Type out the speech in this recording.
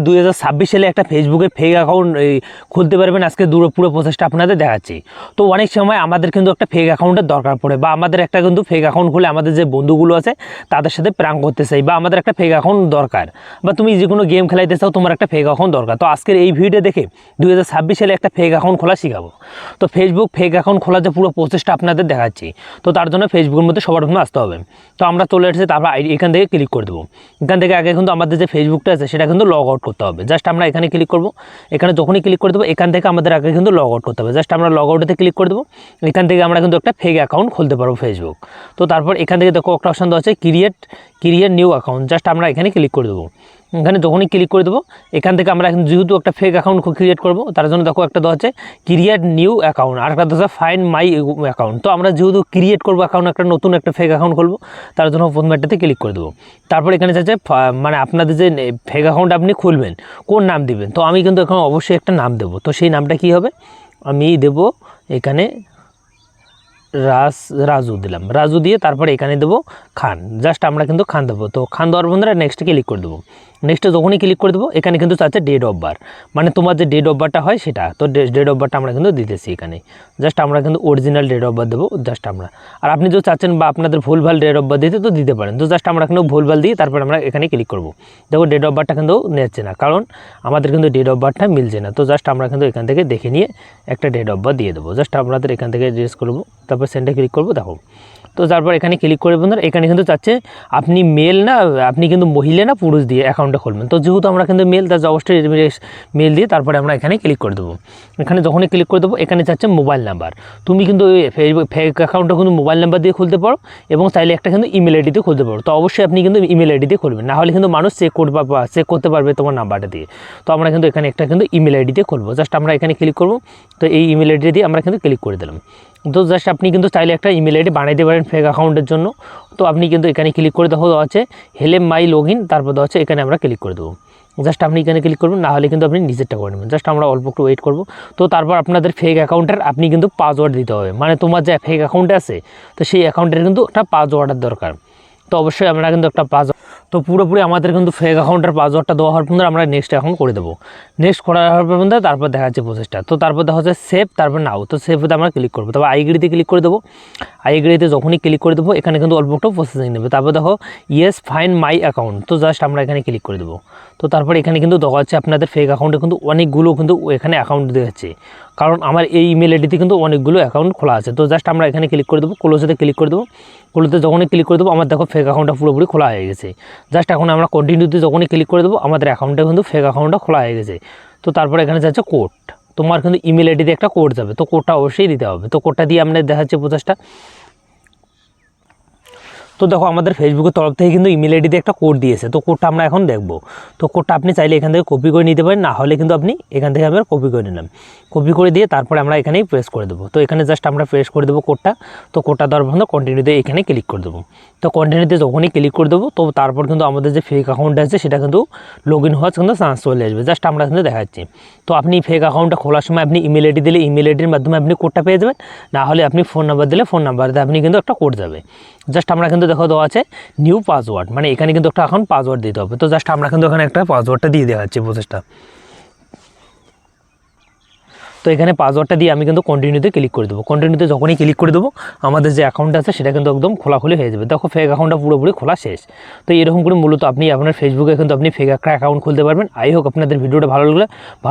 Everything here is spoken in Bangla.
2026 সালে একটা ফেসবুকে ফেক অ্যাকাউন্ট খুলতে পারবেন। আজকে পুরো প্রসেসটা আপনাদের দেখাচ্ছি। তো অনেক সময় আমাদের কিন্তু একটা ফেক অ্যাকাউন্টের দরকার পড়ে, বা আমাদের একটা কিন্তু ফেক অ্যাকাউন্ট খুলে আমাদের যে বন্ধুগুলো আছে তাদের সাথে প্র্যাঙ্ক করতে চাই, বা আমাদের একটা ফেক অ্যাকাউন্ট দরকার, বা তুমি যে কোনো গেম খেলাইতে চাও তোমার একটা ফেক অ্যাকাউন্ট দরকার। তো আজকের এই ভিডিও দেখে 2026 সালে একটা ফেক অ্যাকাউন্ট খোলা শেখাবো। তো ফেসবুক ফেক অ্যাকাউন্ট খোলার যে পুরো প্রসেসটা আপনাদের দেখাচ্ছি। তো তার জন্য ফেসবুকের মধ্যে সবার প্রথমে আসতে হবে। তো আমরা চলে এসেছি, তারপর এখান থেকে ক্লিক করে দেবো। এখান থেকে আগে কিন্তু আমাদের যে ফেসবুকটা আছে সেটা কিন্তু লগ আউট করতে হবে। জাস্ট আমরা এখানে ক্লিক করব। এখানে যখনই ক্লিক করে দেবো এখান থেকে আমাদের আগে কিন্তু লগ আউট করতে হবে। জাস্ট আমরা লগ আউটে ক্লিক করে দেবো। এখান থেকে আমরা কিন্তু একটা ফেক অ্যাকাউন্ট খুলতে পারবো ফেসবুক। তো তারপর এখান থেকে দেখো একটা অপশন দেওয়া আছে ক্রিয়েট নিউ অ্যাকাউন্ট। জাস্ট আমরা এখানে ক্লিক করে দেবো। এখানে যখনই ক্লিক করে দেবো এখান থেকে আমরা এখন যেহেতু একটা ফেক অ্যাকাউন্ট ক্রিয়েট করবো তার জন্য দেখো একটা দেওয়া আছে ক্রিয়েট নিউ অ্যাকাউন্ট, আর একটা দেওয়া আছে ফাইন্ড মাই অ্যাকাউন্ট। তো আমরা যেহেতু ক্রিয়েট করবো অ্যাকাউন্ট, একটা নতুন একটা ফেক অ্যাকাউন্ট খুলবো, তার জন্য প্রথমে একটাতে ক্লিক করে দেবো। তারপর এখানে যাচ্ছে মানে আপনাদের যে ফেক অ্যাকাউন্ট আপনি খুলবেন কোন নাম দিবেন। তো আমি কিন্তু এখন অবশ্যই একটা নাম দেবো। তো সেই নামটা কী হবে, আমি দেবো এখানে রাজু দিলাম। রাজু দিয়ে তারপরে এখানে দেবো খান। জাস্ট আমরা কিন্তু খান দেবো। তো খান দেওয়ার বন্ধুরা নেক্সটে ক্লিক করে দেবো। নেক্সটে যখনই ক্লিক করে দেবো এখানে কিন্তু চাচ্ছে ডেট অফ বার্থ, মানে তোমার যে ডেট অফ বার্থটা হয় সেটা। তো ডেট অফ বার্থটা আমরা কিন্তু দিতেছি এখানে। জাস্ট আমরা কিন্তু অরিজিনাল ডেট অফ বার্থ দেবো জাস্ট আমরা। আর আপনি যদি চাচ্ছেন বা আপনাদের ভুলভাল ডেট অফ বার্থ দিতে তো দিতে পারেন। তো জাস্ট আমরা কিন্তু ভুলভাল দিয়ে তারপর আমরা এখানে ক্লিক করবো। দেখো ডেট অফ বার্থটা কিন্তু নিচ্ছে না, কারণ আমাদের কিন্তু ডেট অফ বার্থটা মিলছে না। তো জাস্ট আমরা কিন্তু এখান থেকে দেখে নিয়ে একটা ডেট অফ বার্থ দিয়ে দেবো। জাস্ট আপনাদের এখান থেকে রেজিস্ট করবো, তারপর সেন্ডে ক্লিক করবো। দেখো তো তারপর এখানে ক্লিক করে বন্ধুরা এখানে কিন্তু চাচ্ছে আপনি মেল না, আপনি কিন্তু মহিলা না পুরুষ দিয়ে অ্যাকাউন্টটা খুলবেন। তো যেহেতু আমরা কিন্তু মেল, তার অবশ্যই মেল দিয়ে তারপরে আমরা এখানে ক্লিক করে দেবো। এখানে যখনই ক্লিক করে দেবো এখানে চাচ্ছে মোবাইল নাম্বার। তুমি কিন্তু ফেক অ্যাকাউন্টটা কিন্তু মোবাইল নাম্বার দিয়ে খুলতে পারো, এবং চাইলে একটা কিন্তু ইমেল আইডি দিয়ে খুলতে পারো। তো অবশ্যই আপনি কিন্তু ইমেল আইডি দিয়ে খুলবেন, না হলে কিন্তু মানুষ চেক করতে পারবে তোমার নাম্বারটা দিয়ে। তো আমরা কিন্তু এখানে একটা কিন্তু ইমেল আইডি দিয়ে খুলবো। জাস্ট আমরা এখানে ক্লিক করবো। তো এই ইমেল আইডি দিয়ে আমরা কিন্তু ক্লিক করে দিলাম। তো জাস্ট আপনি কিন্তু চাইলে একটা ইমেল আইডি বানাইতে পারেন ফেক অ্যাকাউন্টের জন্য। তো আপনি কিন্তু এখানে ক্লিক করে দেওয়া আছে হেলেম মাই লগ ইন, তারপর দেওয়া আছে এখানে আমরা ক্লিক করে দেবো। জাস্ট আপনি এখানে ক্লিক করবেন, না হলে কিন্তু আপনি নিজেরটা করে নেবেন। জাস্ট আমরা অল্প একটু ওয়েট করবো। তো তারপর আপনাদের ফেক অ্যাকাউন্টের আপনি কিন্তু পাসওয়ার্ড দিতে হবে, মানে তোমার যে ফেক অ্যাকাউন্টে আছে তো সেই অ্যাকাউন্টের কিন্তু একটা পাসওয়ার্ডের দরকার। তো অবশ্যই আমরা কিন্তু একটা পাসওয়ার্ড, তো পুরোপুরি আমাদের কিন্তু ফেক অ্যাকাউন্টের পাসওয়ার্ডটা দেওয়া হওয়ার পর আমরা নেক্সট অ্যাকাউন্ট করে দেবো। নেক্সট করার পর তারপর দেখা যাচ্ছে প্রসেসটা। তো তারপর দেখা হচ্ছে সেভ, তারপর নাও। তো সেভতে আমরা ক্লিক করবো, তারপর আইডিতে ক্লিক করে দেবো। আইডিতে যখনই ক্লিক করে দেবো এখানে কিন্তু অল্প একটু প্রসেসিং নেবে। তারপর দেখো ইয়েস ফাইন্ড মাই অ্যাকাউন্ট। তো জাস্ট আমরা এখানে ক্লিক করে দেবো। তো তারপর এখানে কিন্তু দেখা যাচ্ছে আপনাদের ফেক অ্যাকাউন্টে কিন্তু অনেকগুলো কিন্তু এখানে অ্যাকাউন্ট দেখাচ্ছে, কারণ আমার এই ইমেল আইডিতে কিন্তু অনেকগুলো অ্যাকাউন্ট খোলা আছে। তো জাস্ট আমরা এখানে ক্লিক করে দেবো, ক্লোজেতে ক্লিক করে দেবো। ক্লোজে যখনই ক্লিক করে দেবো আমার দেখো ফেক অ্যাকাউন্টটা পুরোপুরি খোলা হয়ে গেছে। জাস্ট এখন আমরা কন্টিনিউতে যখনই ক্লিক করে দেবো আমাদের অ্যাকাউন্টে কিন্তু ফেক অ্যাকাউন্টটা খোলা হয়ে গেছে। তো তারপর এখানে যাচ্ছে কোড। তোমার কিন্তু ইমেল আইডিতে একটা কোড যাবে, তো কোডটা অবশ্যই দিতে হবে। তো কোডটা দিয়ে আপনাদের দেখাচ্ছে প্রসেসটা। তো দেখো আমাদের ফেসবুকের তরফ থেকে কিন্তু ইমেল আইডিতে একটা কোড দিয়েছে। তো কোডটা আমরা এখন দেখবো। তো কোডটা আপনি চাইলে এখান থেকে কপি করে নিতে পারেন, না হলে কিন্তু আপনি এখান থেকে আমরা কপি করে নিলাম। কপি করে দিয়ে তারপরে আমরা এখানেই প্রেস করে দেবো। তো এখানে জাস্ট আমরা প্রেস করে দেবো কোডটা। তো কোডটা দেওয়ার পর কন্টিনিউতে এখানে ক্লিক করে দেবো। তো কন্টিনিউতে যখনই ক্লিক করে দেবো তো তারপর কিন্তু আমাদের যে ফেক অ্যাকাউন্ট আছে সেটা কিন্তু লগ ইন হওয়ার কিন্তু চান্স চলে আসবে। জাস্ট আমরা কিন্তু দেখাচ্ছি। তো আপনি ফেক অ্যাকাউন্টটা খোলার সময় আপনি ইমেল আইডি দিলে ইমেল আইডির মাধ্যমে আপনি কোডটা পেয়ে যাবেন, না হলে আপনি ফোন নাম্বার দিলে ফোন নাম্বারতে আপনি কিন্তু একটা কোড যাবে। জাস্ট আমরা কিন্তু দেখো দেওয়া আছে নিউ পাসওয়ার্ড, মানে এখানে কিন্তু একটা এখন পাসওয়ার্ড দিতে হবে। তো জাস্ট আমরা কিন্তু এখানে একটা পাসওয়ার্ডটা দিয়ে দেওয়া হচ্ছে প্রসেসটা। তো এখানে পাসওয়ার্ডটা দিয়ে আমি কিন্তু কন্টিনিউতে ক্লিক করে দেবো। কন্টিনিউতে যখনই ক্লিক করে দেবো আমাদের যে অ্যাকাউন্ট আছে সেটা কিন্তু একদম খোলাখুলি হয়ে যাবে। দেখো ফেক অ্যাকাউন্টটা পুরোপুরি খোলা শেষ। তো এরকম করে মূলত আপনি আপনার ফেসবুকে কিন্তু আপনি ফেক একটা অ্যাকাউন্ট খুলতে পারবেন। আই হোক আপনাদের ভিডিওটা ভালো লাগলে